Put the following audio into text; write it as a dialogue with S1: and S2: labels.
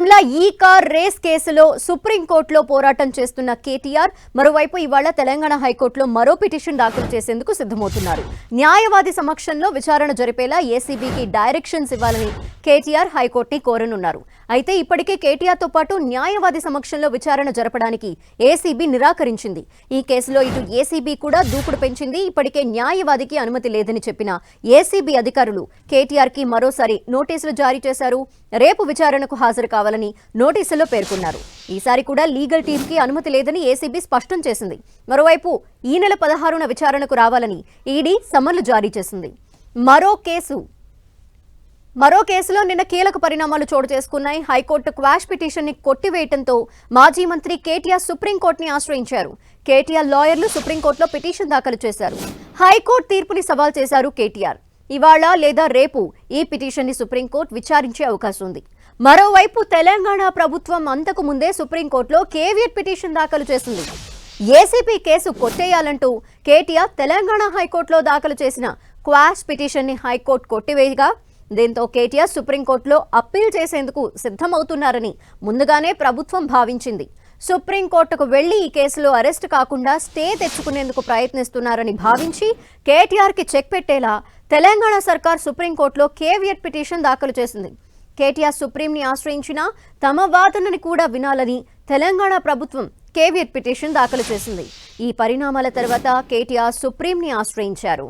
S1: ఈ car race కేసులో సుప్రీంకోర్టులో పోరాటం చేస్తున్న కేటీఆర్ మరోవైపు ఇవాళ తెలంగాణ హైకోర్టులో మరో పిటిషన్ దాఖలు చేసేందుకు సిద్ధమవుతున్నారు. న్యాయవాది సమక్షంలో విచారణ జరిపేలా ఏసీబీకి డైరెక్షన్స్ ఇవ్వాలని కేటీఆర్ హైకోర్టుని కోరనున్నారు. అయితే ఇప్పటికే కేటీఆర్ తో పాటు న్యాయవాది సమక్షంలో విచారణ జరపడానికి ఏసీబీ నిరాకరించింది. ఈ కేసులో ఇటు ఏసీబీ కూడా దూకుడు పెంచింది. ఇప్పటికే న్యాయవాదికి అనుమతి లేదని చెప్పిన ఏసీబీ అధికారులు కేటీఆర్ కి మరోసారి నోటీసులు జారీ చేశారు. రేపు విచారణకు హాజరు కావాలని నోటీసులో పేర్కొన్నారు. ఈసారి కూడా లీగల్ టీమ్ కి అనుమతి లేదని ఏసీబీ స్పష్టం చేసింది. మరోవైపు ఈ నెల 16న విచారణకు రావాలని ఈడీ సమన్లు జారీ చేసింది. మరో కేసులో నిన్న కీలక పరిణామాలు చోటు చేసుకున్నాయి. హైకోర్టు క్వాష్ పిటిషన్ ని కొట్టివేయడంతో మాజీ మంత్రి కేటీఆర్ సుప్రీంకోర్టుని ఆశ్రయించారు. కేటీఆర్ లాయర్లు సుప్రీంకోర్టులో పిటిషన్ దాఖలు చేశారు. హైకోర్టు తీర్పుని సవాల్ చేశారు కేటీఆర్. ఇవాళ లేదా రేపు ఈ పిటిషన్ ని సుప్రీంకోర్టు విచారించే అవకాశం ఉంది. మరోవైపు తెలంగాణ ప్రభుత్వం అంతకు ముందే సుప్రీంకోర్టులో కేవియట్ పిటిషన్ దాఖలు చేసింది. ఏసీపీ కేసు కొట్టేయాలంటూ కేటీఆర్ తెలంగాణ హైకోర్టులో దాఖలు చేసిన క్వాష్ పిటిషన్ ని హైకోర్టు కొట్టివేయగా దీంతో కేటీఆర్ సుప్రీంకోర్టులో అప్పీల్ చేసేందుకు సిద్ధమవుతున్నారని ముందుగానే ప్రభుత్వం భావించింది. సుప్రీంకోర్టుకు వెళ్లి ఈ కేసులో అరెస్టు కాకుండా స్టే తెచ్చుకునేందుకు ప్రయత్నిస్తున్నారని భావించి కేటీఆర్ కి చెక్ పెట్టేలా తెలంగాణ సర్కార్ సుప్రీంకోర్టులో కేవియట్ పిటిషన్ దాఖలు చేసింది. కేటీఆర్ సుప్రీంని ఆశ్రయించినా తమ వాదనని కూడా వినాలని తెలంగాణ ప్రభుత్వం కేవియట్ పిటిషన్ దాఖలు చేసింది. ఈ పరిణామాల తర్వాత కేటీఆర్ సుప్రీంని ఆశ్రయించారు.